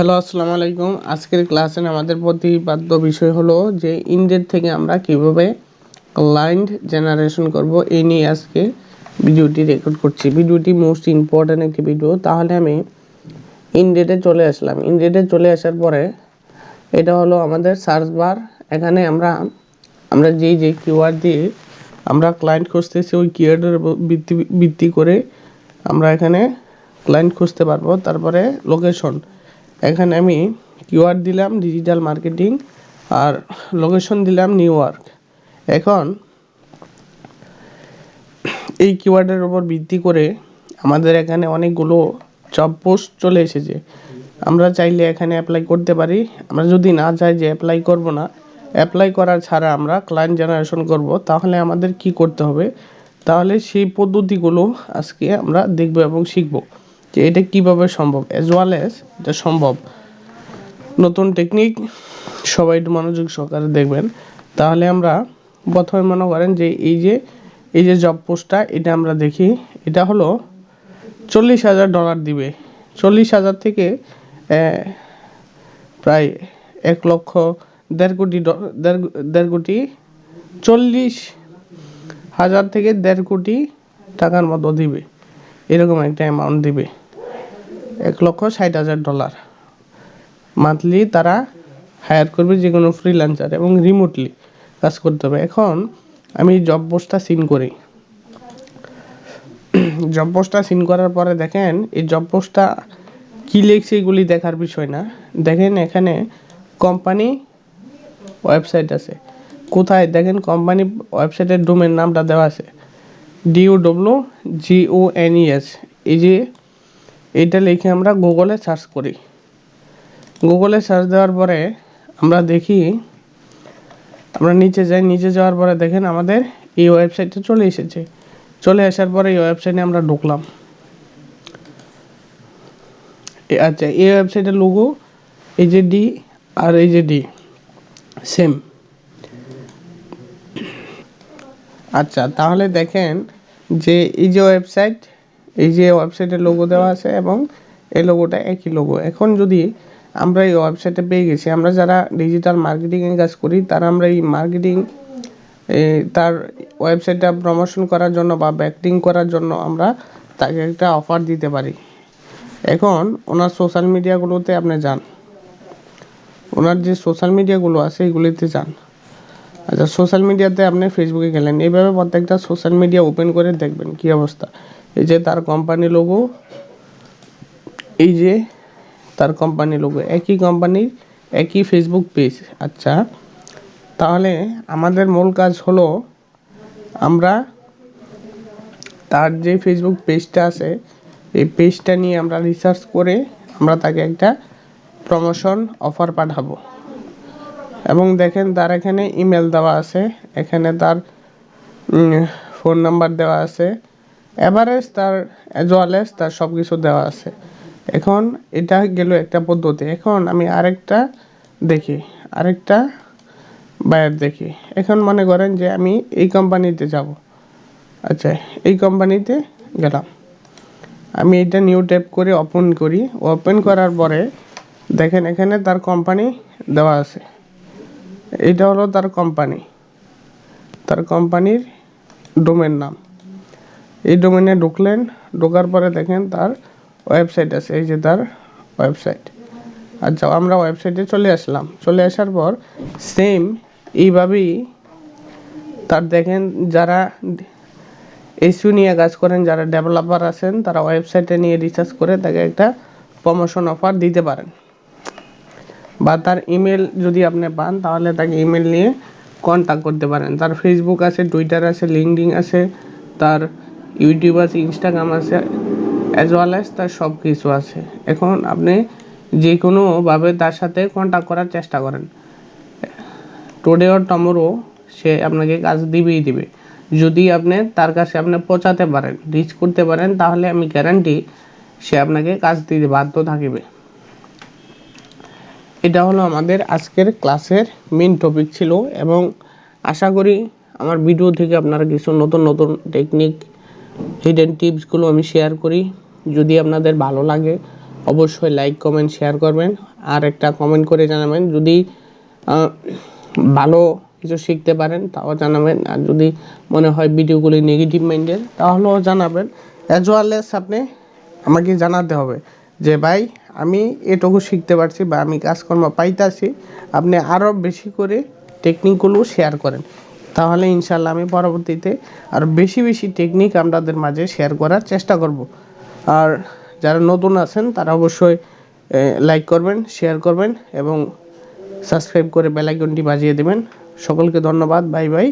Hello, আসসালামু আলাইকুম। আজকের ক্লাসে আমাদের প্রতিপাদ্য বিষয় হলো যে ইনডেট থেকে আমরা কিভাবে ক্লায়েন্ট জেনারেশন করব, এই নিয়ে আজকে ভিডিওটি রেকর্ড করছি। ভিডিওটি মোস্ট ইম্পর্ট্যান্ট একটি ভিডিও। তাহলে আমি ইনডেটে চলে আসলাম। ইনডেটে চলে আসার পরে এটা হলো আমাদের সার্চ বার। এখানে আমরা যে কিওয়ার্ড দিয়ে আমরা ক্লায়েন্ট খুঁজতেছি ওই কিওয়ার্ডের ভিত্তি করে আমরা এখানে ক্লায়েন্ট খুঁজতে পারবো। তারপরে লোকেশন, এখানে আমি কিওয়ার্ড দিলাম ডিজিটাল মার্কেটিং আর লোকেশন দিলাম নিউ ইয়র্ক। এখন এই কিওয়ার্ডের উপর ভিত্তি করে আমাদের এখানে অনেকগুলো জব পোস্ট চলে এসেছে। আমরা চাইলে এখানে অ্যাপ্লাই করতে পারি। আমরা যদি না চাই যে অ্যাপ্লাই করব না, অ্যাপ্লাই করার ছাড়া আমরা ক্লায়েন্ট জেনারেশন করব, তাহলে আমাদের কি করতে হবে, তাহলে সেই পদ্ধতিগুলো আজকে আমরা দেখব এবং শিখব যে এটা কিভাবে সম্ভব, অ্যাজ ওয়েল অ্যাজ এটা সম্ভব। নতুন টেকনিক, সবাই একটু মনোযোগ সহকারে দেখবেন। তাহলে আমরা প্রথমে মনে করেন যে এই যে জব পোস্টটা, এটা আমরা দেখি। এটা হলো $40,000 দিবে। 40,000 থেকে প্রায় 1 লক্ষ, 1.5 কোটি 40,000 থেকে 1.5 কোটি টাকার মতো দিবে, এরকম একটা অ্যামাউন্ট দিবে। $1,60,000 মান্থলি তারা হায়ার করবে যে কোনো ফ্রিল্যান্সার, এবং রিমোটলি কাজ করতে হবে। এখন আমি জব পোস্টটা সিন করি। জব পোস্টটা সিন করার পরে দেখেন এই জব পোস্টটা কী লিখছে এগুলি দেখার বিষয় না। দেখেন এখানে কোম্পানি ওয়েবসাইট আছে। কোথায় দেখেন কোম্পানি ওয়েবসাইটের ডোমেন নামটা দেওয়া আছে DOWGONES। এই যে এইটা লিখে আমরা গুগলে সার্চ করি। গুগলে সার্চ দেওয়ার পরে আমরা দেখি, আমরা নিচে যাই। নিচে যাওয়ার পরে দেখেন আমাদের এই ওয়েবসাইটটা চলে এসেছে। চলে আসার পরে এই ওয়েবসাইটে আমরা ঢুকলাম। আচ্ছা, এই ওয়েবসাইটের লোগো এই যে ডি আর এই যে ডি সেম। আচ্ছা, তাহলে দেখেন যে এই যে ওয়েবসাইটের লোগো দেওয়া আছে এবং এই লোগোটা একই লোগো। এখন যদি আমরা এই ওয়েবসাইটে পেয়ে গেছি, আমরা যারা ডিজিটাল মার্কেটিংয়ে কাজ করি তারা আমরা এই মার্কেটিং তার ওয়েবসাইটটা প্রমোশন করার জন্য বা ব্যাকলিং করার জন্য আমরা তাকে একটা অফার দিতে পারি। এখন ওনার সোশ্যাল মিডিয়াগুলোতে আপনি যান, ওনার যে সোশ্যাল মিডিয়াগুলো আছে এগুলিতে যান। আচ্ছা, সোশ্যাল মিডিয়াতে আপনি ফেসবুকে গেলেন, এইভাবে প্রত্যেকটা সোশ্যাল মিডিয়া ওপেন করে দেখবেন কি অবস্থা। এই যে তার কোম্পানি লোগো, এই যে তার কোম্পানি লোগো, একই কোম্পানির একই ফেসবুক পেজ। আচ্ছা, তাহলে আমাদের মূল কাজ হলো আমরা তার যে ফেসবুক পেজটা আছে এই পেজটা নিয়ে আমরা রিসার্চ করে আমরা তাকে একটা প্রমোশন অফার পাঠাবো। এবং দেখেন তার এখানে ইমেল দেওয়া আছে, এখানে তার ফোন নাম্বার দেওয়া আছে, এভারেজ তার অ্যাজ ওয়েল অ্যাজ তার সব কিছু দেওয়া আছে। এখন এটা গেল একটা পদ্ধতি। এখন আমি আরেকটা বায়ার দেখি। এখন মনে করেন যে আমি এই কোম্পানিতে যাব। আচ্ছা, এই কোম্পানিতে গেলাম, আমি এটা নিউ ট্যাব করে ওপেন করি। ওপেন করার পরে দেখেন এখানে তার কোম্পানি দেওয়া আছে। এটা হলো তার কোম্পানির ডোমেন নাম। এই ডোমেনে ঢোকার পরে দেখেন তার ওয়েবসাইট আছে, এই যে তার ওয়েবসাইট। আচ্ছা, আমরা ওয়েবসাইটে চলে আসলাম। চলে আসার পর সেম এইভাবেই তার দেখেন যারা এসইও নিয়ে কাজ করেন, যারা ডেভেলপার আছেন, তারা ওয়েবসাইটে নিয়ে রিসার্চ করে তাকে একটা প্রমোশন অফার দিতে পারেন। বা তার ইমেল যদি আপনি পান তাহলে তাকে ইমেল নিয়ে কন্ট্যাক্ট করতে পারেন। তার ফেসবুক আছে, টুইটার আছে, লিঙ্কডিন আছে, তার ইউটিউব আছে, ইনস্টাগ্রাম আছে, অ্যাজ ওয়েল অ্যাজ তার সব কিছু আছে। এখন আপনি যে কোনোভাবে তার সাথে কন্ট্যাক্ট করার চেষ্টা করেন। টুডে অর টমোরো সে আপনাকে কাজ দিবে। যদি আপনি তার কাছে আপনি পৌঁছাতে পারেন, রিচ করতে পারেন, তাহলে আমি গ্যারান্টি সে আপনাকে কাজ দিতে বাধ্য থাকবে। এটা হলো আমাদের আজকের ক্লাসের মেন টপিক ছিল, এবং আশা করি আমার ভিডিও থেকে আপনারা কিছু নতুন টেকনিক, হিডেন টিপসগুলো আমি শেয়ার করি। যদি আপনাদের ভালো লাগে অবশ্যই লাইক কমেন্ট শেয়ার করবেন, আর একটা কমেন্ট করে জানাবেন যদি ভালো কিছু শিখতে পারেন তাও জানাবেন, আর যদি মনে হয় ভিডিওগুলি নেগেটিভ মাইন্ডের তাহলেও জানাবেন। অ্যাজ ওয়েল এস আপনি আমাকে জানাতে হবে যে ভাই আমি এটুকু শিখতে পারছি বা আমি কাজকর্ম পাইতাছি, আপনি আরও বেশি করে টেকনিকগুলো শেয়ার করেন, তাহলে ইনশাল্লাহ আমি পরবর্তীতে আরও বেশি বেশি টেকনিক আপনাদের মাঝে শেয়ার করার চেষ্টা করব। আর যারা নতুন আছেন তারা অবশ্যই লাইক করবেন, শেয়ার করবেন এবং সাবস্ক্রাইব করে বেল আইকনটি বাজিয়ে দেবেন। সকলকে ধন্যবাদ, বাই বাই।